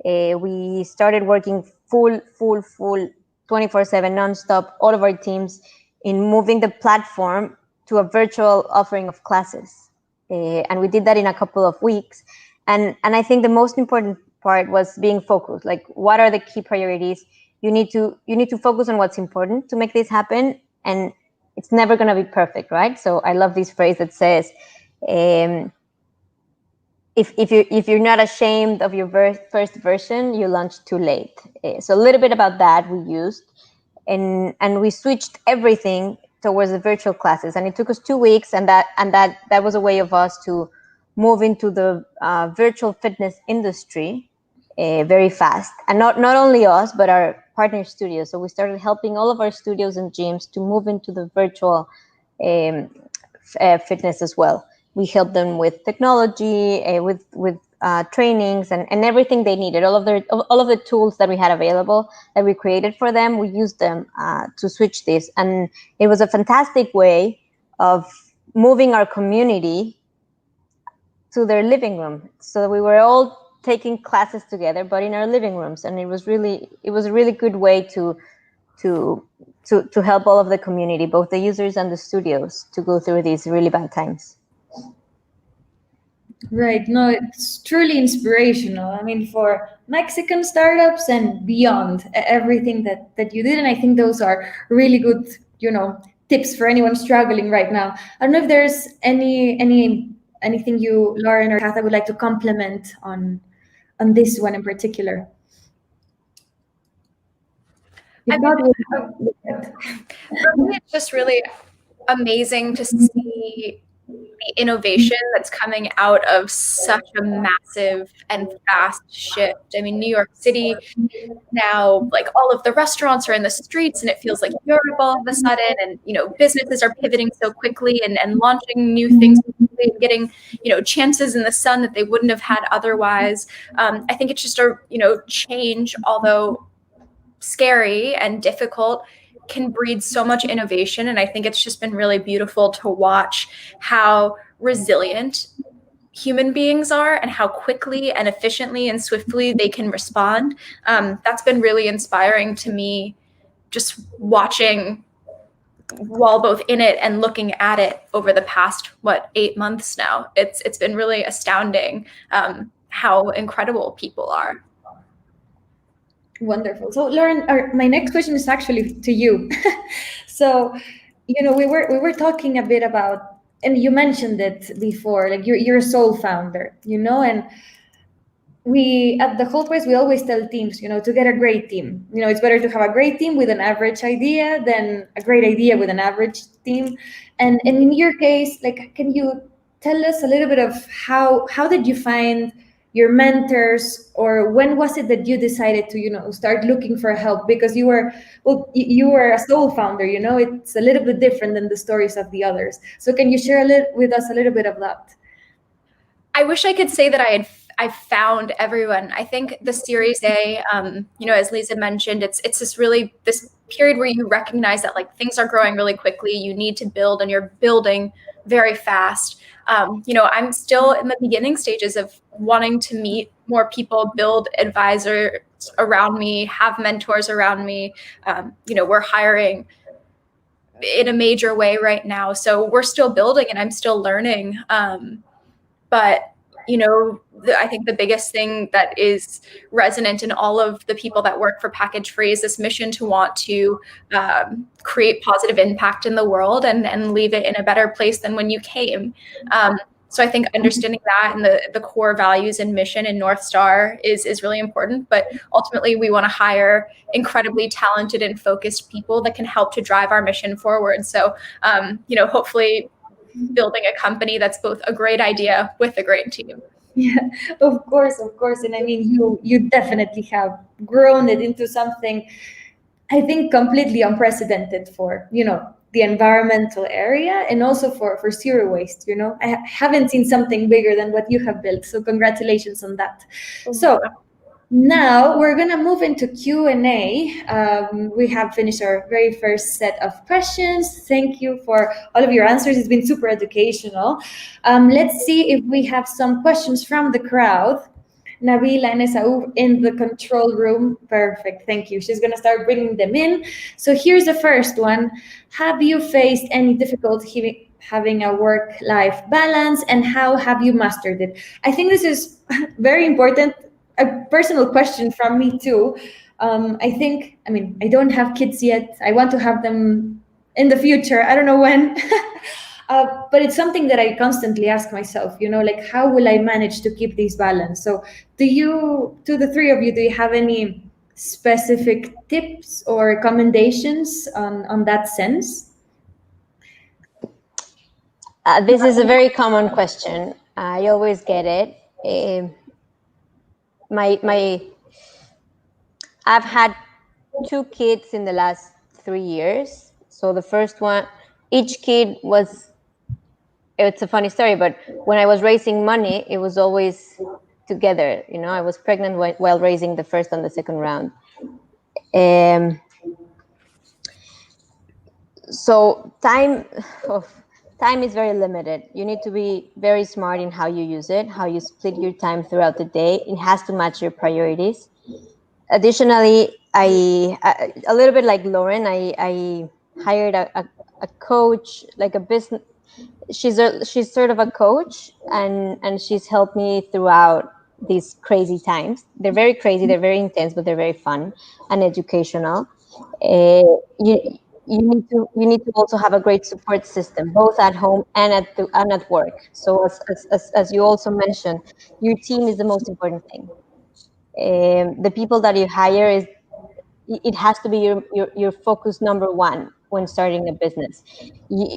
we started working full 24/7 nonstop, all of our teams, in moving the platform to a virtual offering of classes. And we did that in a couple of weeks. And I think the most important part was being focused. Like, what are the key priorities? You need to focus on what's important to make this happen. And it's never going to be perfect, right? So I love this phrase that says, if you're not ashamed of your first version, you launched too late. So a little bit about that we used, and we switched everything towards the virtual classes, and it took us 2 weeks, and that was a way of us to move into the virtual fitness industry very fast, and not only us but our partner studios. So we started helping all of our studios and gyms to move into the virtual fitness as well. We helped them with technology, with trainings, and everything they needed. All of the tools that we had available that we created for them, we used them to switch this, and it was a fantastic way of moving our community to their living room. So we were all taking classes together, but in our living rooms, and it was a really good way to help all of the community, both the users and the studios, to go through these really bad times. Right. No, it's truly inspirational. I mean, for Mexican startups and beyond, everything that you did. And I think those are really good, tips for anyone struggling right now. I don't know if there's anything you, Lauren or Katha, would like to compliment on this one in particular. For me, it's just really amazing to see the innovation that's coming out of such a massive and fast shift. I mean, New York City now, like, all of the restaurants are in the streets, and it feels like Europe all of a sudden. And businesses are pivoting so quickly and launching new things quickly, and getting chances in the sun that they wouldn't have had otherwise. I think it's just a change, although scary and difficult, can breed so much innovation. And I think it's just been really beautiful to watch how resilient human beings are and how quickly and efficiently and swiftly they can respond. That's been really inspiring to me, just watching while both in it and looking at it over the past 8 months now. It's been really astounding how incredible people are. Wonderful. So Lauren, my next question is actually to you. So, we were talking a bit about, and you mentioned it before, like you're a sole founder, and we at the 𝗁𝗂𝘁, we always tell teams, to get a great team. It's better to have a great team with an average idea than a great idea with an average team. And in your case, like, can you tell us a little bit of how did you find your mentors, or when was it that you decided to start looking for help? Because you were a sole founder, it's a little bit different than the stories of the others. So can you share with us a little bit of that? I wish I could say that I found everyone. I think the Series A, as Lisa mentioned, it's this period where you recognize that, like, things are growing really quickly. You need to build, and you're building very fast. I'm still in the beginning stages of wanting to meet more people, build advisors around me, have mentors around me. We're hiring in a major way right now, so we're still building, and I'm still learning. But I think the biggest thing that is resonant in all of the people that work for Package Free is this mission to want to create positive impact in the world and leave it in a better place than when you came. So I think understanding that and the core values and mission and North Star is really important. But ultimately, we want to hire incredibly talented and focused people that can help to drive our mission forward. So, hopefully building a company that's both a great idea with a great team. Yeah, of course. And I mean, you definitely have grown it into something, I think, completely unprecedented for, the environmental area and also for zero waste. I haven't seen something bigger than what you have built. So congratulations on that. So now we're going to move into Q&A. We have finished our very first set of questions. Thank you for all of your answers. It's been super educational. Let's see if we have some questions from the crowd. Nabila and 𝗧𝗂 in the control room. Perfect. Thank you. She's going to start bringing them in. So here's the first one. Have you faced any difficulty having a work-life balance, and how have you mastered it? I think this is very important. A personal question from me too. I don't have kids yet. I want to have them in the future. I don't know when. But it's something that I constantly ask myself, like, how will I manage to keep this balance? So to the three of you, do you have any specific tips or recommendations on that sense? This is a very common question. I always get it. I've had 2 kids in the last 3 years. So the first one, each kid it's a funny story, but when I was raising money, it was always together. I was pregnant while raising the first and the second round. So time is very limited. You need to be very smart in how you use it, how you split your time throughout the day. It has to match your priorities. Additionally, a little bit like Lauren, I hired a coach, like a business. She's sort of a coach, and she's helped me throughout these crazy times. They're very crazy, they're very intense, but they're very fun and educational. You need to also have a great support system, both at home and at work. So as you also mentioned, your team is the most important thing. The people that you hire it has to be your focus number one when starting a business.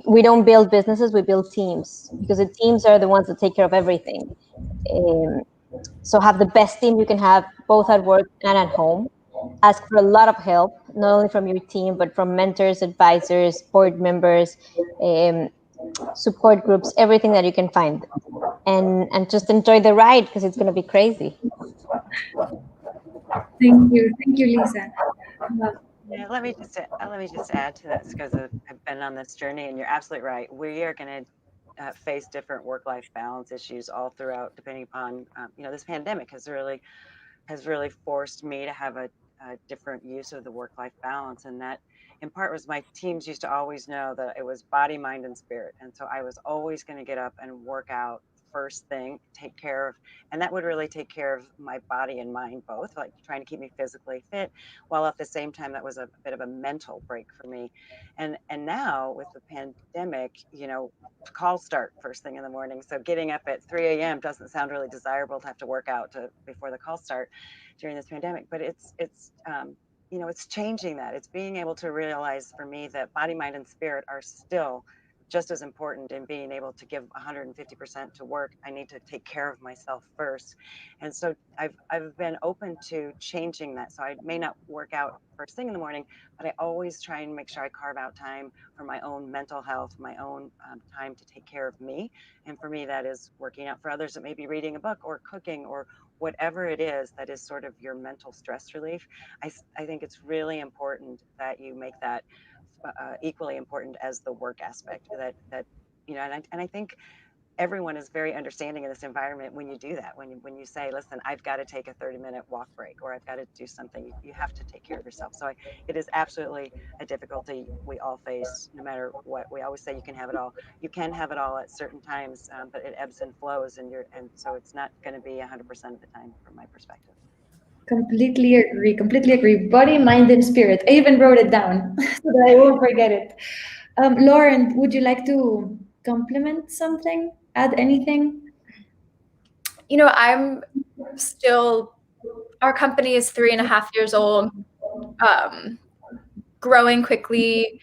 We don't build businesses, we build teams, because the teams are the ones that take care of everything. So have the best team you can have, both at work and at home. Ask for a lot of help, not only from your team, but from mentors, advisors, board members, support groups, everything that you can find. And just enjoy the ride, because it's going to be crazy. Thank you, Lisa. Yeah, let me just add to this, because I've been on this journey, and you're absolutely right. We are going to face different work-life balance issues all throughout, depending upon this pandemic has really forced me to have a different use of the work-life balance, and that in part was my teams used to always know that it was body, mind, and spirit, and so I was always going to get up and work out first thing, take care of, and that would really take care of my body and mind both, like trying to keep me physically fit, while at the same time that was a bit of a mental break for me. And now with the pandemic, calls start first thing in the morning, so getting up at 3 a.m. doesn't sound really desirable to have to work out before the calls start during this pandemic, but it's changing that. It's being able to realize for me that body, mind, and spirit are still just as important in being able to give 150% to work. I need to take care of myself first. And so I've been open to changing that. So I may not work out first thing in the morning, but I always try and make sure I carve out time for my own mental health, my own time to take care of me. And for me, that is working out. For others, it may be reading a book or cooking or whatever it is that is sort of your mental stress relief. I think it's really important that you make that equally important as the work aspect. And I think everyone is very understanding in this environment when you do that, when you say, listen, I've got to take a 30-minute walk break, or I've got to do something. You have to take care of yourself. So it is absolutely a difficulty we all face, no matter what. We always say you can have it all. You can have it all at certain times, but it ebbs and flows, and so it's not going to be 100% of the time from my perspective. Completely agree. Completely agree. Body, mind, and spirit. I even wrote it down so that I won't forget it. Lauren, would you like to compliment something? Add anything? You know, I'm still, our company is 3.5 years old, growing quickly.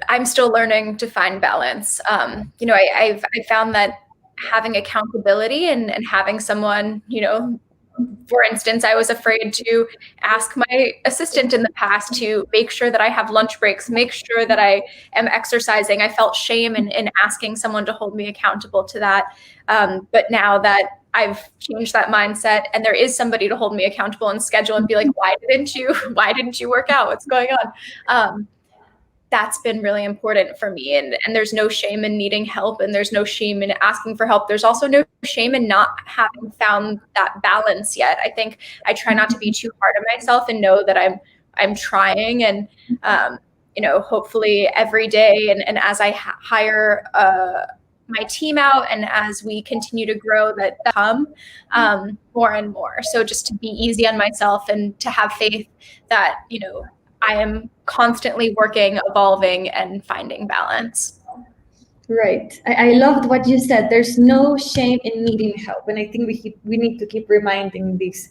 I'm still learning to find balance. You know, I found that having accountability and having someone, you know, for instance, I was afraid to ask my assistant in the past to make sure that I have lunch breaks, make sure that I am exercising. I felt shame in asking someone to hold me accountable to that. But now that I've changed that mindset and there is somebody to hold me accountable and schedule and be like, why didn't you work out? What's going on? That's been really important for me. And there's no shame in needing help, and there's no shame in asking for help. There's also no shame in not having found that balance yet. I think I try not to be too hard on myself and know that I'm trying, and you know, hopefully every day and as I hire my team out and as we continue to grow, that come more and more. So just to be easy on myself and to have faith that, you know, I am constantly working, evolving, and finding balance. Right. I loved what you said. There's no shame in needing help. And I think we need to keep reminding this,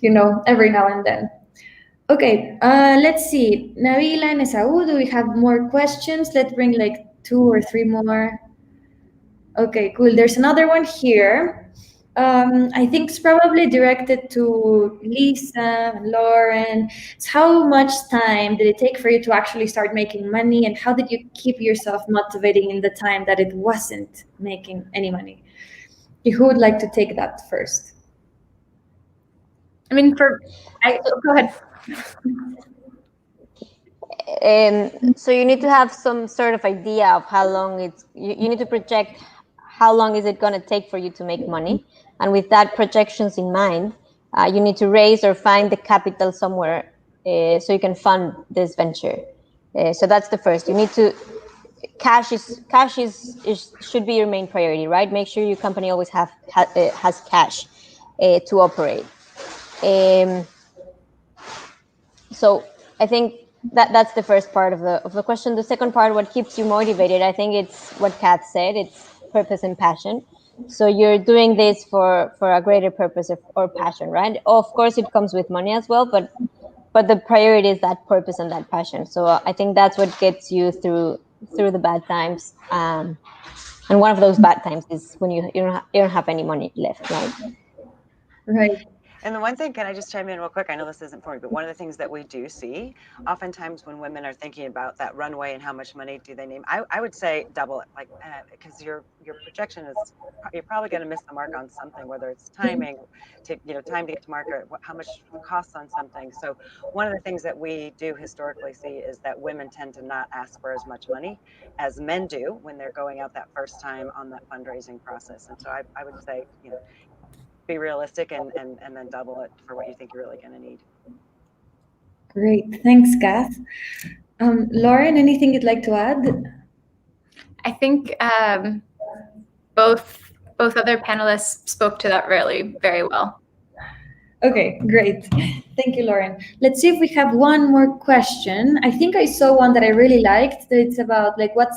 you know, every now and then. Okay, let's see. Nabila and 𝗂𝘂, do we have more questions? Let's bring like 2 or 3 more. Okay, cool. There's another one here. I think it's probably directed to Lisa and Lauren. It's how much time did it take for you to actually start making money, and how did you keep yourself motivating in the time that it wasn't making any money? Who would like to take that first? I mean, go ahead. So you need to have some sort of idea of how long you need to project how long is it going to take for you to make money. And with that projections in mind, you need to raise or find the capital somewhere so you can fund this venture. So that's the first. You need to, cash should be your main priority, right? Make sure your company always has cash to operate. So I think that's the first part of the question. The second part, what keeps you motivated, I think it's what 𝗧𝗂 said, it's purpose and passion. So you're doing this for a greater purpose or passion, right? Of course, it comes with money as well, but the priority is that purpose and that passion. So I think that's what gets you through the bad times. And one of those bad times is when you don't have any money left, right? Right. And the one thing, can I just chime in real quick? I know this isn't for me, but one of the things that we do see, oftentimes when women are thinking about that runway and how much money do they need, I would say double it, like, because your projection is, you're probably going to miss the mark on something, whether it's timing, time to get to market, how much it costs on something. So one of the things that we do historically see is that women tend to not ask for as much money as men do when they're going out that first time on that fundraising process. And so I would say, be realistic and then double it for what you think you're really going to need. Great. Thanks, 𝗧𝗂. Lauren, anything you'd like to add? I think both other panelists spoke to that really very well. Okay, great. Thank you, Lauren. Let's see if we have one more question. I think I saw one that I really liked. It's about like what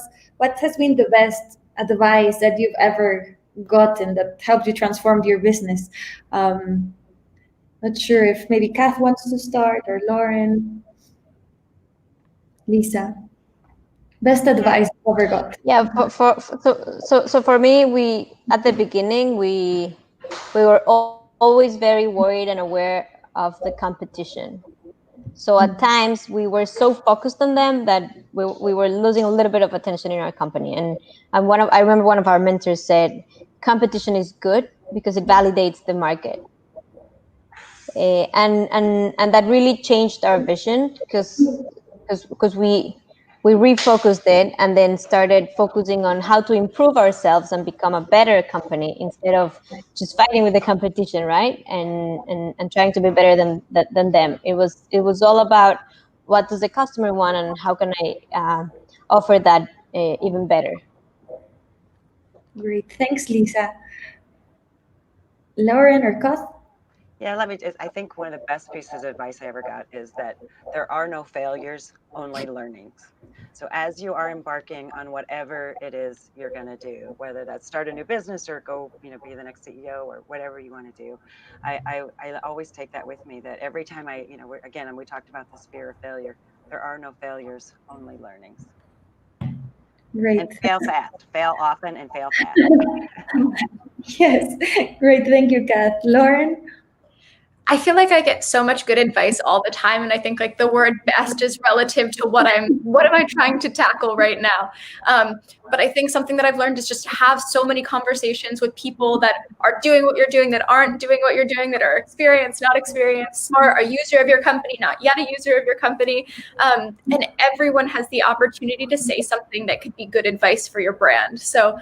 has been the best advice that you've ever gotten that helped you transform your business. Not sure if maybe 𝗧𝗂 wants to start, or Lauren. Lisa, best advice you ever got? Yeah, so for me, we at the beginning we were always very worried and aware of the competition. So at times we were so focused on them that we were losing a little bit of attention in our company. And I remember one of our mentors said, competition is good because it validates the market. And that really changed our vision because we refocused it and then started focusing on how to improve ourselves and become a better company instead of just fighting with the competition, right? And trying to be better than them. It was all about what does the customer want and how can I offer that even better. Great. Thanks, Lisa. Lauren or Kath? Yeah, I think one of the best pieces of advice I ever got is that there are no failures, only learnings. So as you are embarking on whatever it is you're going to do, whether that's start a new business or go, be the next CEO or whatever you want to do, I always take that with me, that every time again, we talked about this fear of failure, there are no failures, only learnings. Great. And fail fast, fail often and fail fast. Yes, great. Thank you, Kath. Lauren? I feel like I get so much good advice all the time, and I think like the word best is relative to what am I trying to tackle right now. But I think something that I've learned is just to have so many conversations with people that are doing what you're doing, that aren't doing what you're doing, that are experienced, not experienced, smart, a user of your company, not yet a user of your company. And everyone has the opportunity to say something that could be good advice for your brand. So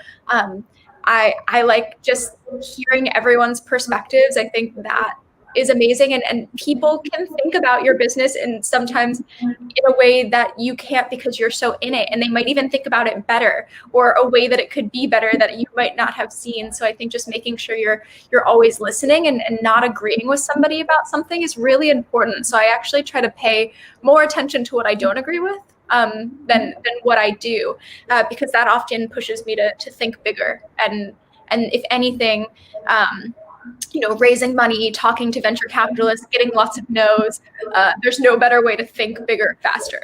I like just hearing everyone's perspectives. I think that is amazing, and people can think about your business and sometimes in a way that you can't because you're so in it, and they might even think about it better or a way that it could be better that you might not have seen. So I think just making sure you're always listening and not agreeing with somebody about something is really important. So I actually try to pay more attention to what I don't agree with than what I do, because that often pushes me to think bigger, and if anything, raising money, talking to venture capitalists, getting lots of no's. There's no better way to think bigger, faster.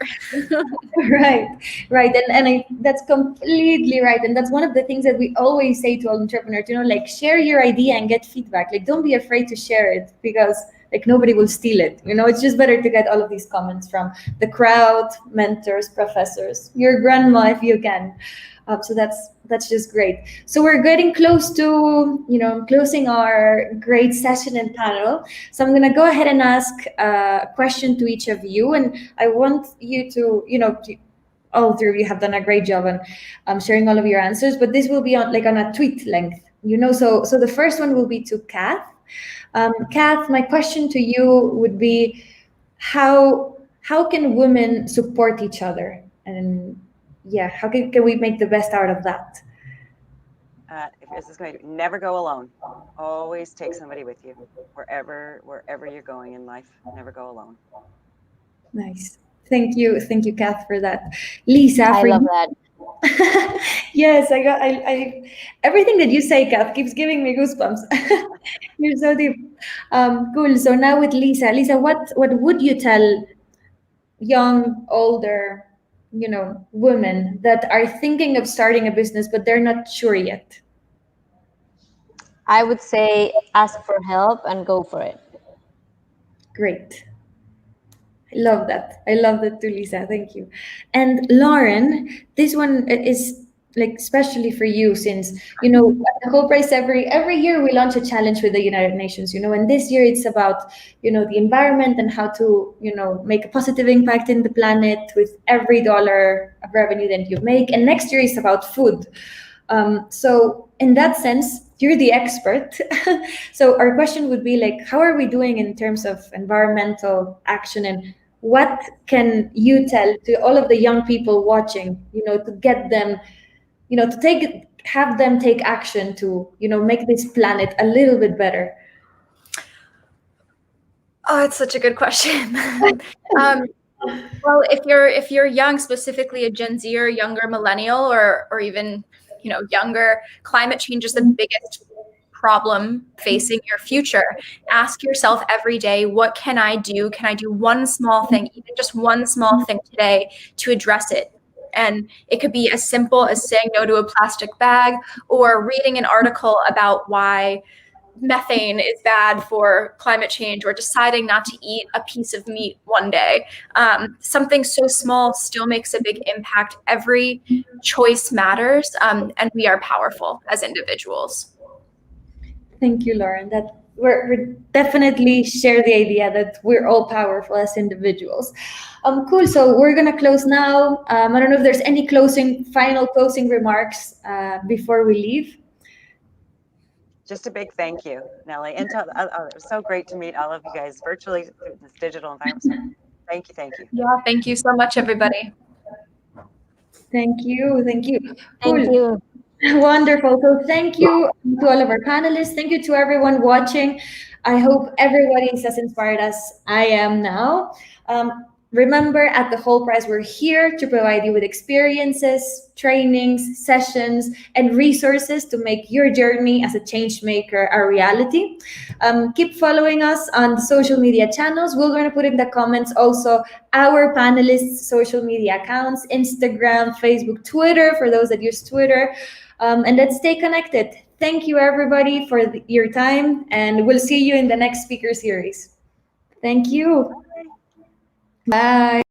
Right. That's completely right. And that's one of the things that we always say to all entrepreneurs, like share your idea and get feedback. Like, don't be afraid to share it because like nobody will steal it. It's just better to get all of these comments from the crowd, mentors, professors, your grandma if you can. So that's just great. So we're getting close to, closing our great session and panel. So I'm going to go ahead and ask a question to each of you. And I want you to, all three of you have done a great job on sharing all of your answers, but this will be on a tweet length, So the first one will be to Kath. Kath, my question to you would be, how can women support each other? And how can we make the best out of that? If this is going to never go alone. Always take somebody with you wherever you're going in life. Never go alone. Nice. Thank you, Kath, for that. Lisa, I love that. Yes, I everything that you say, Kath, keeps giving me goosebumps. You're so deep. Cool. So now with Lisa. Lisa, what would you tell young, older, women that are thinking of starting a business, but they're not sure yet? I would say ask for help and go for it. Great. I love that too, Lisa. Thank you. And Lauren, this one is especially for you, since at the Whole Price every year we launch a challenge with the United Nations, and this year it's about the environment and how to make a positive impact in the planet with every dollar of revenue that you make, and next year is about food. So in that sense, you're the expert. So our question would be how are we doing in terms of environmental action, and what can you tell to all of the young people watching, to get them, to have them take action to, make this planet a little bit better? Oh, it's such a good question. Well, if you're young, specifically a Gen Z or younger millennial, or even younger, climate change is the biggest problem facing your future. Ask yourself every day, what can I do? Can I do one small thing, even just one small thing today to address it? And it could be as simple as saying no to a plastic bag, or reading an article about why methane is bad for climate change, or deciding not to eat a piece of meat one day. Something so small still makes a big impact. Every choice matters, and we are powerful as individuals. Thank you, Lauren. we're definitely share the idea that we're all powerful as individuals. Cool. So we're gonna close now. I don't know if there's any final closing remarks before we leave. Just a big thank you, Nelly. And it was so great to meet all of you guys virtually through this digital environment. So thank you, thank you. Yeah, thank you so much, everybody. Thank you, thank you. Cool. Thank you. Wonderful. So thank you to all of our panelists. Thank you to everyone watching. I hope everybody is as inspired as I am now. Remember, at the 𝗁𝗁, we're here to provide you with experiences, trainings, sessions, and resources to make your journey as a change maker a reality. Keep following us on the social media channels. We're going to put in the comments also our panelists' social media accounts, Instagram, Facebook, Twitter, for those that use Twitter. And let's stay connected. Thank you, everybody, for your time, and we'll see you in the next speaker series. Thank you. Bye.